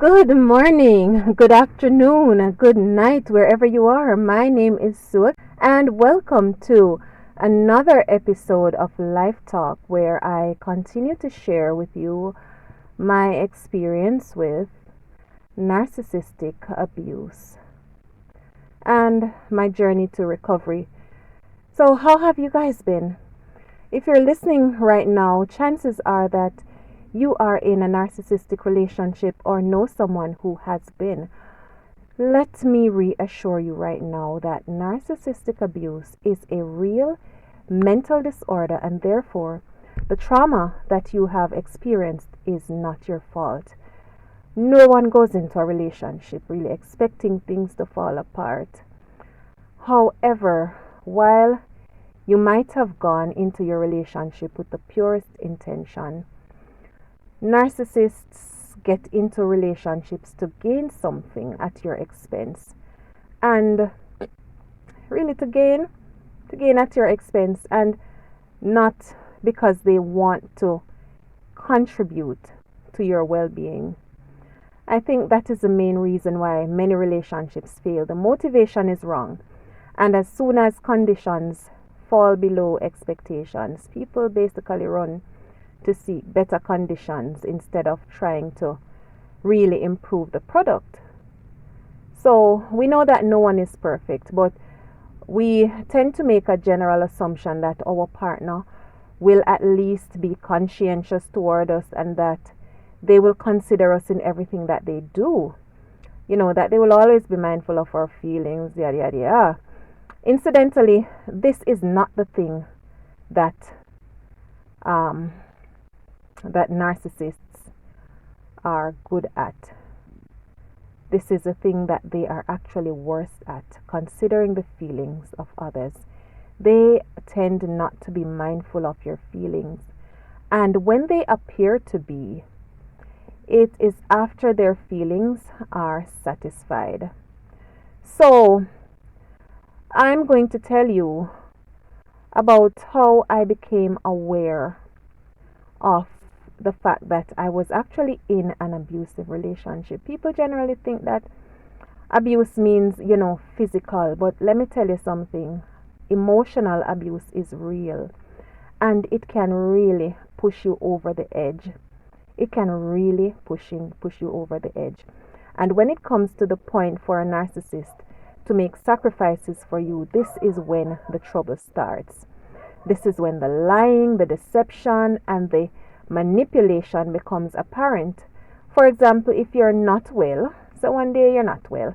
Good morning, good afternoon, good night, wherever you are. My name is Sue, and welcome to another episode of Life Talk, where I continue to share with you my experience with narcissistic abuse and my journey to recovery. So, how have you guys been? If you're listening right now, chances are that you are in a narcissistic relationship or know someone who has been. Let me reassure you right now that narcissistic abuse is a real mental disorder, and therefore the trauma that you have experienced is not your fault. No one goes into a relationship really expecting things to fall apart. However, while you might have gone into your relationship with the purest intention, narcissists get into relationships to gain something at your expense, and really to gain at your expense, and not because they want to contribute to your well-being. I think that is the main reason why many relationships fail. The motivation is wrong, and as soon as conditions fall below expectations, people basically run to seek better conditions instead of trying to really improve the product. So we know that no one is perfect, but we tend to make a general assumption that our partner will at least be conscientious toward us and that they will consider us in everything that they do. That they will always be mindful of our feelings, yada yada yada. Incidentally, this is not the thing that um, that narcissists are good at. This is a thing that they are actually worst at, considering the feelings of others. They tend not to be mindful of your feelings. And when they appear to be, it is after their feelings are satisfied. So, I'm going to tell you about how I became aware of the fact that I was actually in an abusive relationship. People generally think that abuse means, physical, but let me tell you something. Emotional abuse is real, and it can really push you over the edge. It can really push you over the edge. And when it comes to the point for a narcissist to make sacrifices for you, this is when the trouble starts. This is when the lying, the deception, and the manipulation becomes apparent. For example, if you're not well, so one day you're not well,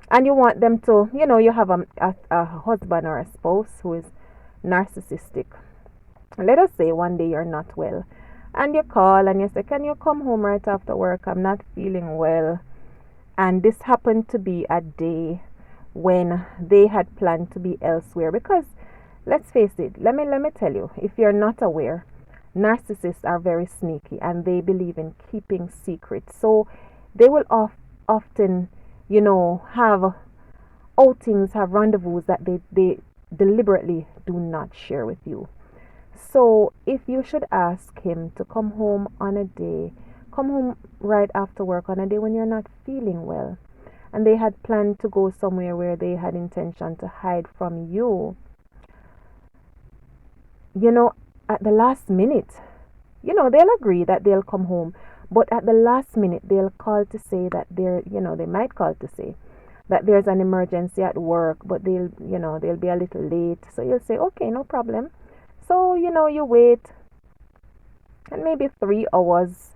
and you want them to, you have a husband or a spouse who is narcissistic. Let us say one day you're not well, and you call and you say, "Can you come home right after work? I'm not feeling well." And this happened to be a day when they had planned to be elsewhere, because let's face it, let me tell you, if you're not aware, narcissists are very sneaky and they believe in keeping secrets. So they will often, have outings, have rendezvous that they deliberately do not share with you. So if you should ask him to come home right after work on a day when you're not feeling well, and they had planned to go somewhere where they had intention to hide from you, at the last minute, they'll agree that they'll come home, but at the last minute, they'll call to say that they might call to say that there's an emergency at work, but they'll be a little late. So you'll say, okay, no problem. So, you wait, and maybe 3 hours,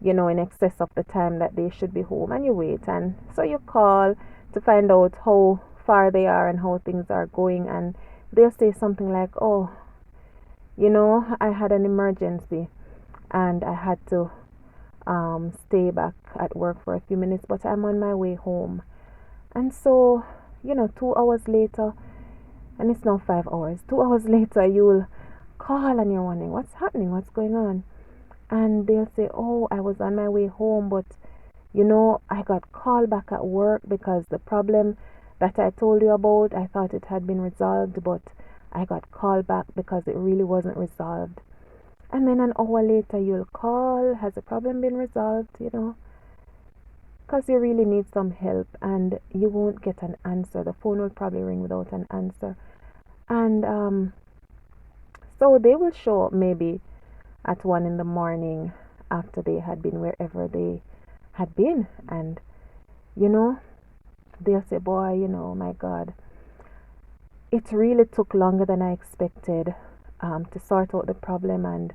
in excess of the time that they should be home, and you wait. And so you call to find out how far they are and how things are going, and they'll say something like, "Oh, I had an emergency and I had to stay back at work for a few minutes, but I'm on my way home." And so, 2 hours later, and it's now 5 hours, 2 hours later, you'll call and you're wondering, what's happening? What's going on? And they'll say, "Oh, I was on my way home, but I got called back at work because the problem that I told you about, I thought it had been resolved, but I got called back because it really wasn't resolved." And then an hour later, you'll call, "Has the problem been resolved?" because you really need some help and you won't get an answer. The phone will probably ring without an answer. And so they will show up maybe at 1 in the morning after they had been wherever they had been. And, they'll say, boy, my God, it really took longer than I expected to sort out the problem, and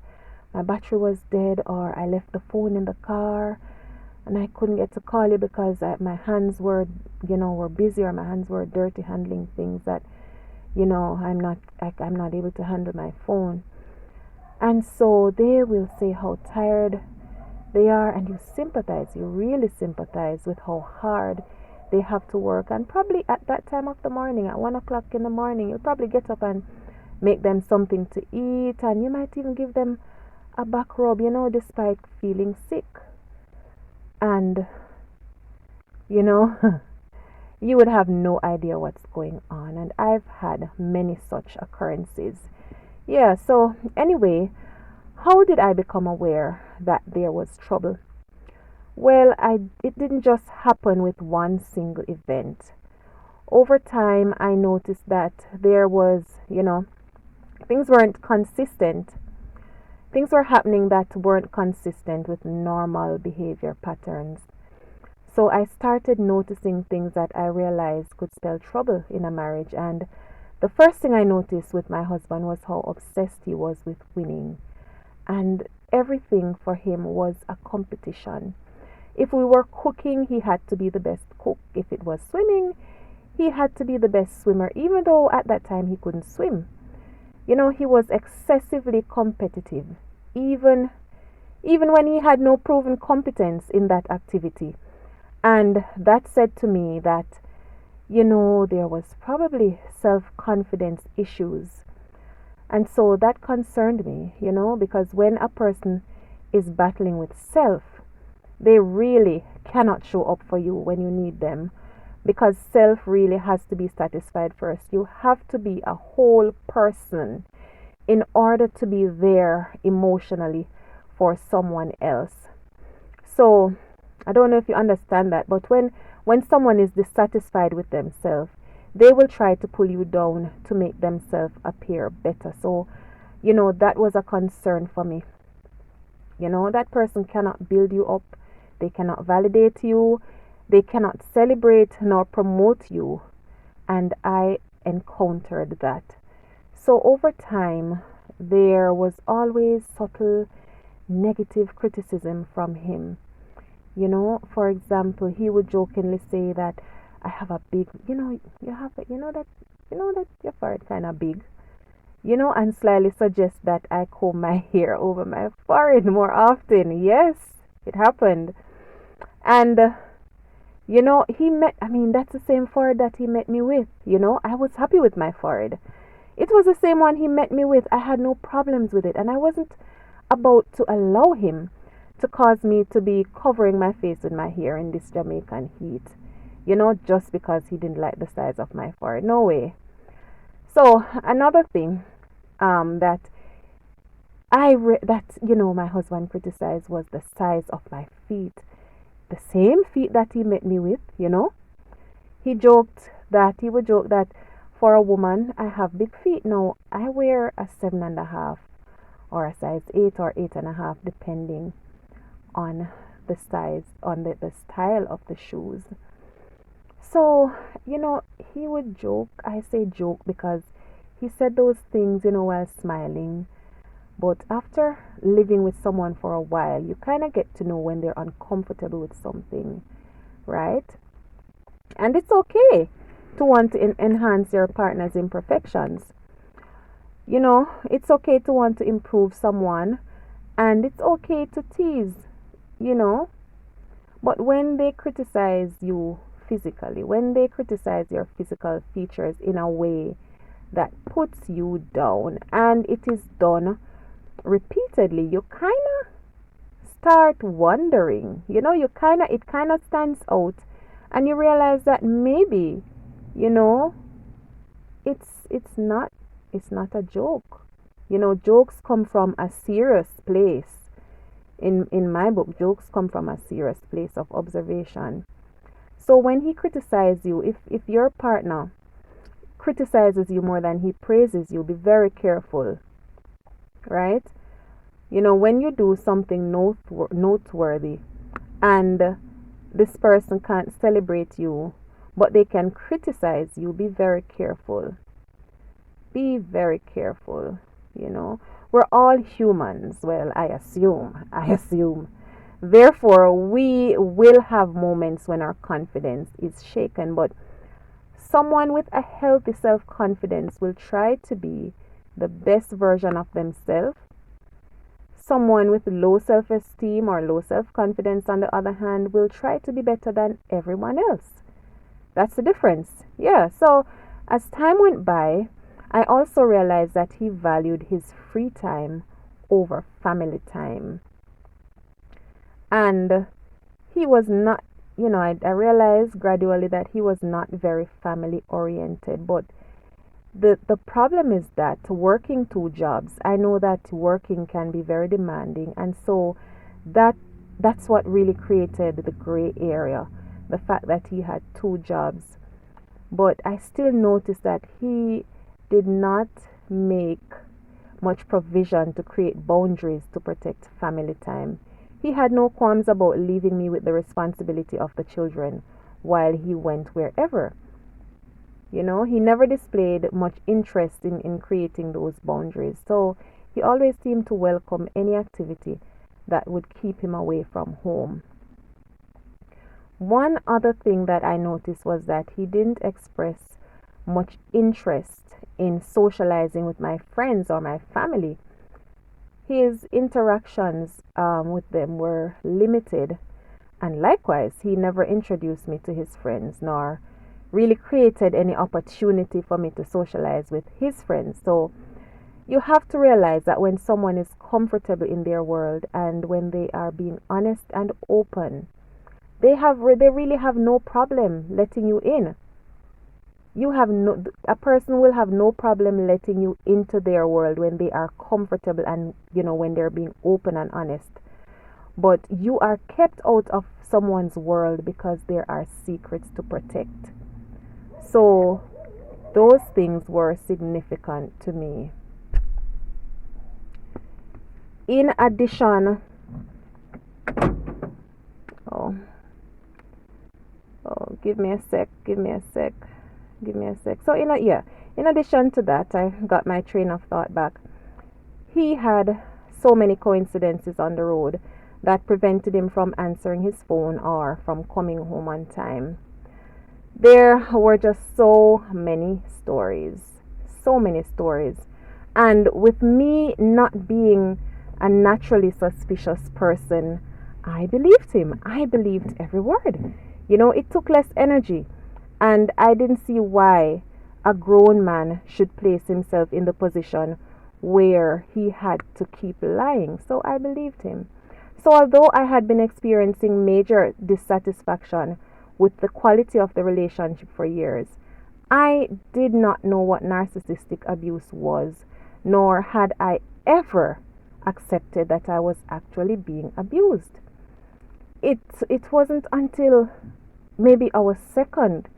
my battery was dead, or I left the phone in the car and I couldn't get to call you because my hands were busy, or my hands were dirty handling things that, I'm not able to handle my phone. And so they will say how tired they are, and you really sympathize with how hard they have to work. And probably at that time of the morning, at 1 o'clock in the morning, you'll probably get up and make them something to eat, and you might even give them a back rub, despite feeling sick. And you would have no idea what's going on. And I've had many such occurrences. Yeah, so anyway, how did I become aware that there was trouble? Well, it didn't just happen with one single event. Over time, I noticed that there was, things weren't consistent. Things were happening that weren't consistent with normal behavior patterns. So I started noticing things that I realized could spell trouble in a marriage. And the first thing I noticed with my husband was how obsessed he was with winning. And everything for him was a competition. If we were cooking, he had to be the best cook. If it was swimming, he had to be the best swimmer, even though at that time he couldn't swim. He was excessively competitive, even when he had no proven competence in that activity. And that said to me that, there was probably self-confidence issues. And so that concerned me, because when a person is battling with self, they really cannot show up for you when you need them, because self really has to be satisfied first. You have to be a whole person in order to be there emotionally for someone else. So I don't know if you understand that, but when someone is dissatisfied with themselves, they will try to pull you down to make themselves appear better. So, that was a concern for me. That person cannot build you up. They cannot validate you. They cannot celebrate nor promote you. And I encountered that. So over time, there was always subtle negative criticism from him. For example, he would jokingly say that I have a big, you have, that your forehead kind of big, and slyly suggest that I comb my hair over my forehead more often. Yes, it happened. And, that's the same forehead that he met me with. I was happy with my forehead. It was the same one he met me with. I had no problems with it. And I wasn't about to allow him to cause me to be covering my face with my hair in this Jamaican heat, just because he didn't like the size of my forehead. No way. So another thing that my husband criticized was the size of my feet. The same feet that he met me with, He would joke that for a woman, I have big feet. Now, I wear a 7.5 or a size 8 or 8.5, depending on the size, on the style of the shoes. So, he would joke. I say joke because he said those things, while smiling. But after living with someone for a while, you kind of get to know when they're uncomfortable with something, right? And it's okay to want to enhance your partner's imperfections. It's okay to want to improve someone, and it's okay to tease, But when they criticize you physically, when they criticize your physical features in a way that puts you down, and it is done repeatedly, you kind of start wondering, it kind of stands out, and you realize that maybe, it's not a joke. Jokes come from a serious place. In my book, jokes come from a serious place of observation. So when he criticizes you, if your partner criticizes you more than he praises you, be very careful, right? When you do something noteworthy and this person can't celebrate you, but they can criticize you, be very careful. Be very careful. We're all humans. Well, I assume. Therefore, we will have moments when our confidence is shaken, but someone with a healthy self confidence will try to be the best version of themselves. Someone with low self esteem or low self confidence, on the other hand, will try to be better than everyone else. That's the difference. Yeah, so as time went by, I also realized that he valued his free time over family time. And he was not, I realized gradually that he was not very family oriented. But the problem is that working two jobs, I know that working can be very demanding. And so that's what really created the gray area, the fact that he had two jobs. But I still noticed that he did not make much provision to create boundaries to protect family time. He had no qualms about leaving me with the responsibility of the children while he went wherever. He never displayed much interest in creating those boundaries. So he always seemed to welcome any activity that would keep him away from home. One other thing that I noticed was that he didn't express much interest in socializing with my friends or my family. His interactions with them were limited, and likewise, he never introduced me to his friends nor really created any opportunity for me to socialize with his friends. So you have to realize that when someone is comfortable in their world and when they are being honest and open, they really have no problem letting you in. A person will have no problem letting you into their world when they are comfortable and when they're being open and honest. But you are kept out of someone's world because there are secrets to protect. So those things were significant to me. In addition, give me a sec. So in addition to that, I got my train of thought back. He had so many coincidences on the road that prevented him from answering his phone or from coming home on time. There were just so many stories. And with me not being a naturally suspicious person, I believed him. I believed every word. It took less energy. And I didn't see why a grown man should place himself in the position where he had to keep lying. So I believed him. So although I had been experiencing major dissatisfaction with the quality of the relationship for years, I did not know what narcissistic abuse was, nor had I ever accepted that I was actually being abused. It wasn't until maybe our second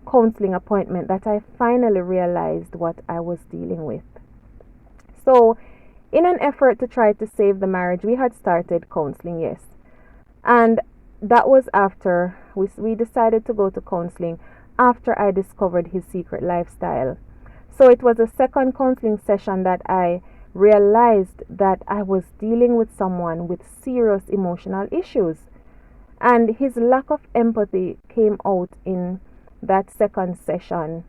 counseling appointment that I finally realized what I was dealing with. So, in an effort to try to save the marriage, we had started counseling, yes. And that was after we decided to go to counseling after I discovered his secret lifestyle. So it was a second counseling session that I realized that I was dealing with someone with serious emotional issues. And his lack of empathy came out in that second session.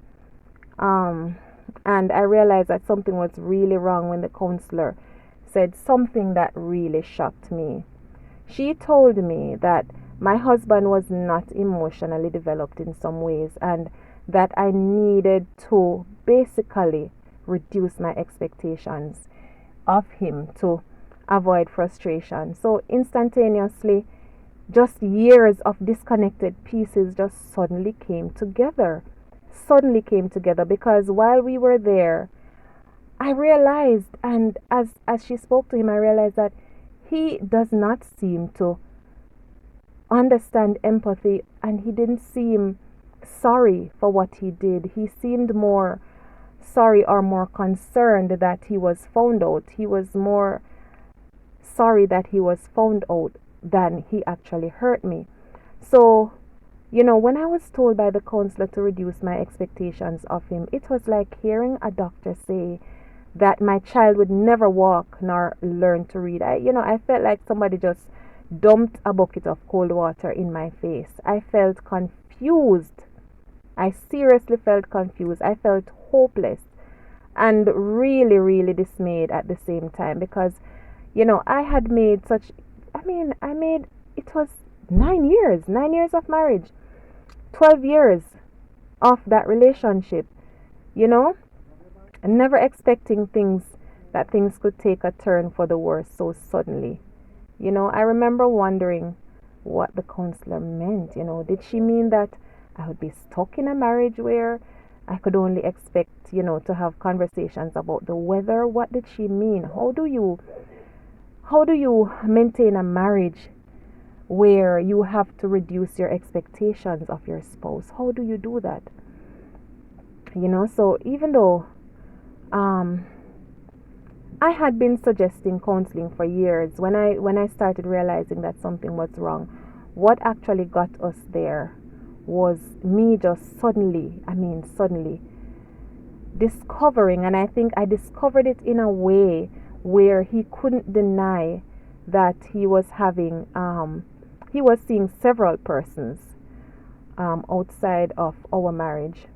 And I realized that something was really wrong when the counselor said something that really shocked me. She told me that my husband was not emotionally developed in some ways and that I needed to basically reduce my expectations of him to avoid frustration. So instantaneously, just years of disconnected pieces just suddenly came together because while we were there, I realized, and as she spoke to him, I realized that he does not seem to understand empathy, and he didn't seem sorry for what he did. He seemed more sorry or more concerned that he was found out. He was more sorry that he was found out than he actually hurt me. So, when I was told by the counselor to reduce my expectations of him, it was like hearing a doctor say that my child would never walk nor learn to read. I felt like somebody just dumped a bucket of cold water in my face. I felt confused. I seriously felt confused. I felt hopeless and really, really dismayed at the same time because, I had made such, it was 9 years of marriage, 12 years of that relationship, and never expecting that things could take a turn for the worse so suddenly. I remember wondering what the counselor meant. Did she mean that I would be stuck in a marriage where I could only expect, to have conversations about the weather? What did she mean? How do you maintain a marriage where you have to reduce your expectations of your spouse? How do you do that? So even though I had been suggesting counseling for years, when I started realizing that something was wrong, what actually got us there was me just suddenly discovering, and I think I discovered it in a way where he couldn't deny that he was seeing several persons outside of our marriage.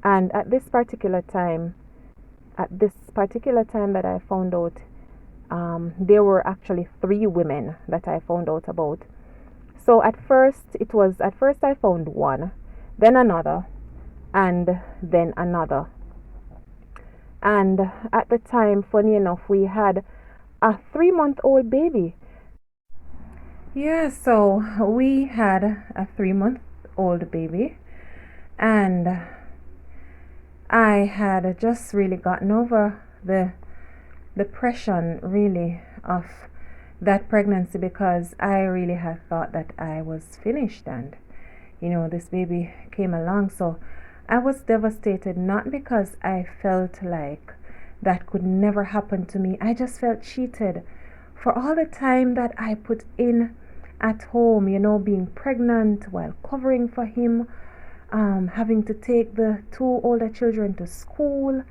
And at this particular time that I found out, there were actually 3 women that I found out about. So at first I found one, then another, and then another. And at the time, funny enough, we had a 3-month-old baby. Yeah, so we had a 3-month-old baby, and I had just really gotten over the depression really of that pregnancy, because I really had thought that I was finished, and this baby came along. So I was devastated, not because I felt like that could never happen to me. I just felt cheated for all the time that I put in at home, being pregnant while covering for him, having to take the 2 older children to school,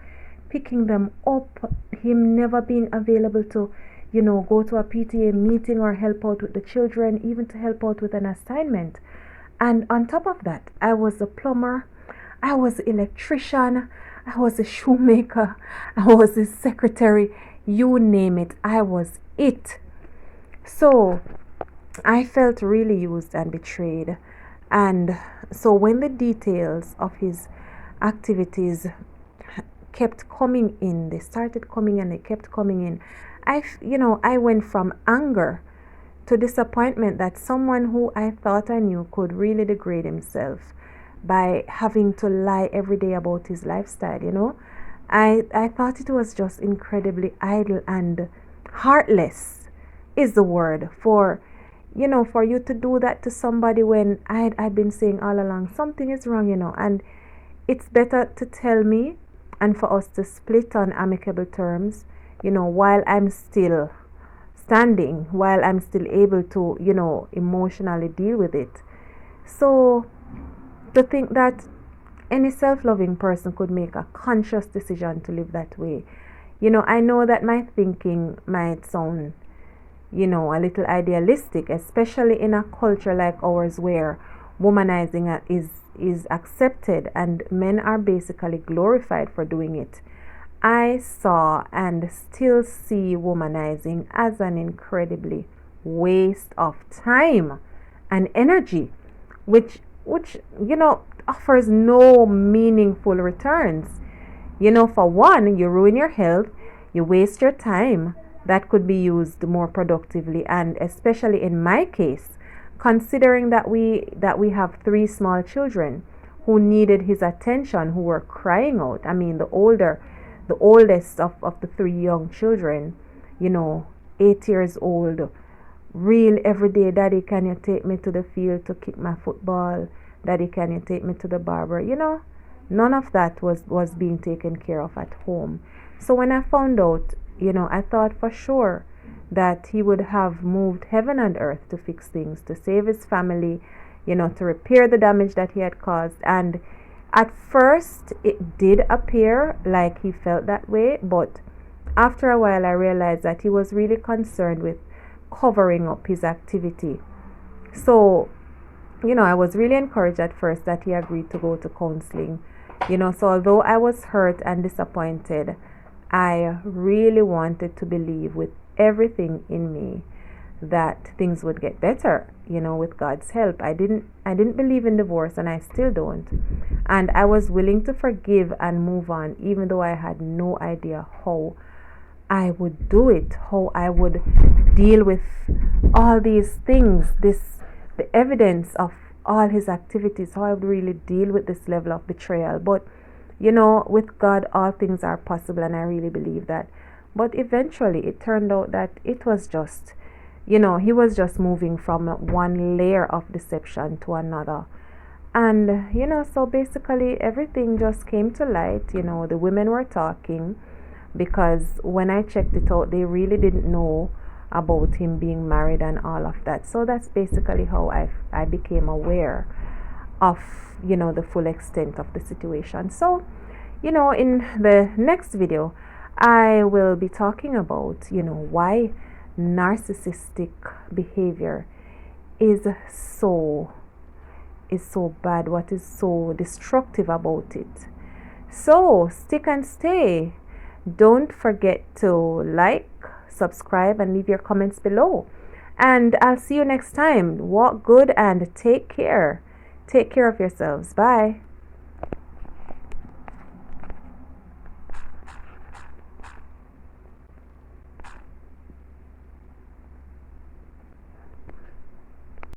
picking them up, him never being available to, go to a PTA meeting or help out with the children, even to help out with an assignment. And on top of that, I was a plumber, I was an electrician, I was a shoemaker, I was a secretary, you name it, I was it. So I felt really used and betrayed. And so when the details of his activities kept coming in, they started coming and they kept coming in, I went from anger to disappointment that someone who I thought I knew could really degrade himself by having to lie every day about his lifestyle. I thought it was just incredibly idle and heartless is the word for you to do that to somebody, when I'd been saying all along something is wrong, and it's better to tell me and for us to split on amicable terms, while I'm still standing, while I'm still able to, emotionally deal with it. So to think that any self-loving person could make a conscious decision to live that way, I know that my thinking might sound a little idealistic, especially in a culture like ours where womanizing is accepted and men are basically glorified for doing it. I saw and still see womanizing as an incredibly waste of time and energy, which offers no meaningful returns. For one, you ruin your health, you waste your time that could be used more productively, and especially in my case, considering that we have 3 small children who needed his attention, who were crying out. The oldest of the 3 young children, 8 years old, real everyday, daddy, can you take me to the field to kick my football? Daddy, can you take me to the barber? None of that was being taken care of at home. So when I found out, I thought for sure that he would have moved heaven and earth to fix things, to save his family, to repair the damage that he had caused. And at first, it did appear like he felt that way, but after a while, I realized that he was really concerned with covering up his activity. So, I was really encouraged at first that he agreed to go to counseling. So although I was hurt and disappointed, I really wanted to believe with everything in me that things would get better, with God's help. I didn't believe in divorce, and I still don't. And I was willing to forgive and move on, even though I had no idea how I would do it, how I would deal with all these things, the evidence of all his activities, how I would really deal with this level of betrayal. But with God, all things are possible, and I really believe that. But eventually it turned out that it was just, he was just moving from one layer of deception to another. And so basically everything just came to light. The women were talking, because when I checked it out, they really didn't know about him being married and all of that. So that's basically how I became aware of the full extent of the situation. So in the next video, I will be talking about why narcissistic behavior is so bad, what is so destructive about it. So stick and stay. Don't forget to like, subscribe, and leave your comments below. And I'll see you next time. Walk good and take care. Take care of yourselves. Bye.